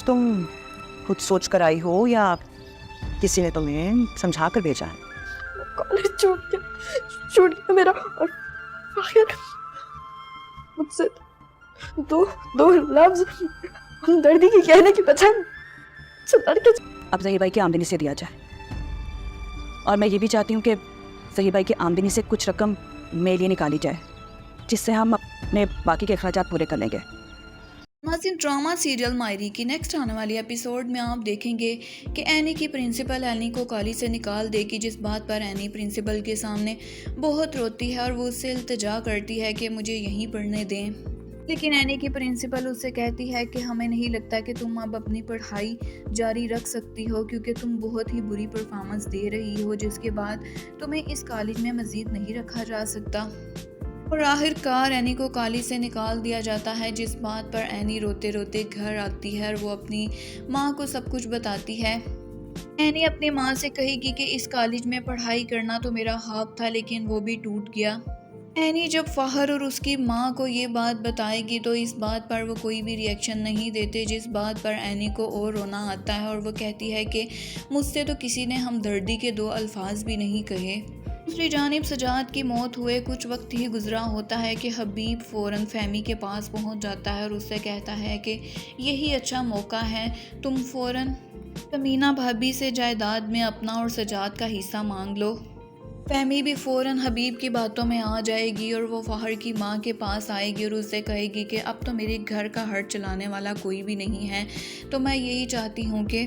तुम खुद सोच कर आई हो या किसी ने तुम्हें समझा कर भेजा है? कॉलेज छूट गया मेरा, और आखिर मुझसे दो दो लफ्ज हमदर्दी की कहने की बजाय मुझसे लड़के अब ज़हीर भाई की आमदनी से दिया जाए, और मैं ये भी चाहती हूँ कि ज़हीर भाई की आमदनी से कुछ रकम मेरे लिए निकाली जाए, जिससे हम अपने बाकी के अखराजात पूरे कर लेंगे। नाज़रीन, ड्रामा सीरियल मायरी की नेक्स्ट आने वाली एपिसोड में आप देखेंगे कि एनी की प्रिंसिपल एनी को कॉलेज से निकाल देगी, जिस बात पर एनी प्रिंसिपल के सामने बहुत रोती है और वो उससे इल्तिजा करती है कि मुझे यहीं पढ़ने दें। लेकिन एनी की प्रिंसिपल उससे कहती है कि हमें नहीं लगता कि तुम अब अपनी पढ़ाई जारी रख सकती हो, क्योंकि तुम बहुत ही बुरी परफॉर्मेंस दे रही हो, जिसके बाद तुम्हें इस कॉलेज में मज़ीद नहीं रखा जा सकता। और आखिरकार एनी को कॉलेज से निकाल दिया जाता है, जिस बात पर एनी रोते रोते घर आती है और वो अपनी माँ को सब कुछ बताती है। एनी अपनी माँ से कहेगी कि इस कॉलेज में पढ़ाई करना तो मेरा ख्वाब था, लेकिन वो भी टूट गया। एनी जब फ़हर और उसकी माँ को ये बात बताएगी तो इस बात पर वो कोई भी रिएक्शन नहीं देते, जिस बात पर एनी को और रोना आता है और वो कहती है कि मुझसे तो किसी ने हमदर्दी के दो अल्फाज भी नहीं कहे। दूसरी जानिब सजाद की मौत हुए कुछ वक्त ही गुजरा होता है कि हबीब फ़ौरन फ़हमी के पास पहुंच जाता है और उससे कहता है कि यही अच्छा मौका है, तुम फ़ौरन समीना भाभी से जायदाद में अपना और सजाद का हिस्सा मांग लो। फ़हमी भी फ़ौरन हबीब की बातों में आ जाएगी और वो फ़हर की माँ के पास आएगी और उससे कहेगी कि अब तो मेरे घर का हर्ज चलाने वाला कोई भी नहीं है, तो मैं यही चाहती हूँ कि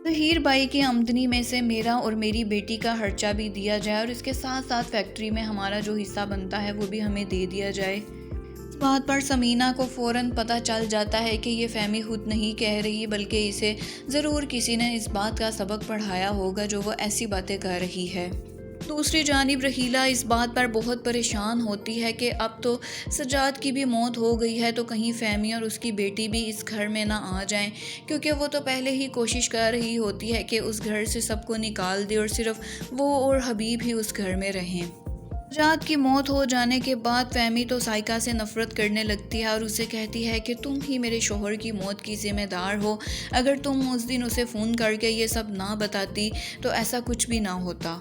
ज़हीर भाई की आमदनी में से मेरा और मेरी बेटी का खर्चा भी दिया जाए और इसके साथ साथ फैक्ट्री में हमारा जो हिस्सा बनता है वो भी हमें दे दिया जाए। इस बात पर समीना को फ़ौरन पता चल जाता है कि ये फ़हमी खुद नहीं कह रही, बल्कि इसे ज़रूर किसी ने इस बात का सबक पढ़ाया होगा जो वो ऐसी बातें कर रही है। दूसरी जानिब रहीला इस बात पर बहुत परेशान होती है कि अब तो सजाद की भी मौत हो गई है, तो कहीं फ़हमी और उसकी बेटी भी इस घर में ना आ जाएं, क्योंकि वो तो पहले ही कोशिश कर रही होती है कि उस घर से सबको निकाल दे और सिर्फ वो और हबीब ही उस घर में रहें। सजाद की मौत हो जाने के बाद फ़हमी तो साइका से नफ़रत करने लगती है और उसे कहती है कि तुम ही मेरे शोहर की मौत की ज़िम्मेदार हो, अगर तुम उस दिन उसे फ़ोन करके ये सब ना बताती तो ऐसा कुछ भी ना होता।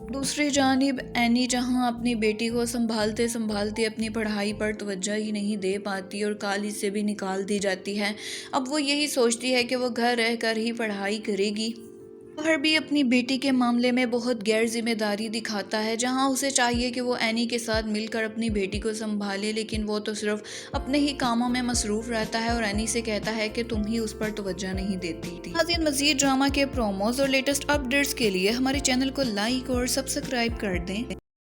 दूसरी जानिब एनी जहां अपनी बेटी को संभालते संभालते अपनी पढ़ाई पर तवज्जो ही नहीं दे पाती और कॉलेज से भी निकाल दी जाती है। अब वो यही सोचती है कि वो घर रहकर ही पढ़ाई करेगी। फ़हर भी अपनी बेटी के मामले में बहुत गैर जिम्मेदारी दिखाता है, जहां उसे चाहिए कि वो एनी के साथ मिलकर अपनी बेटी को संभाले, लेकिन वो तो सिर्फ अपने ही कामों में मसरूफ़ रहता है और एनी से कहता है कि तुम ही उस पर तवज्जो नहीं देती थी। नाज़रीन, मज़ीद ड्रामा के प्रोमोज़ और लेटेस्ट अपडेट्स के लिए हमारे चैनल को लाइक और सब्सक्राइब कर दें।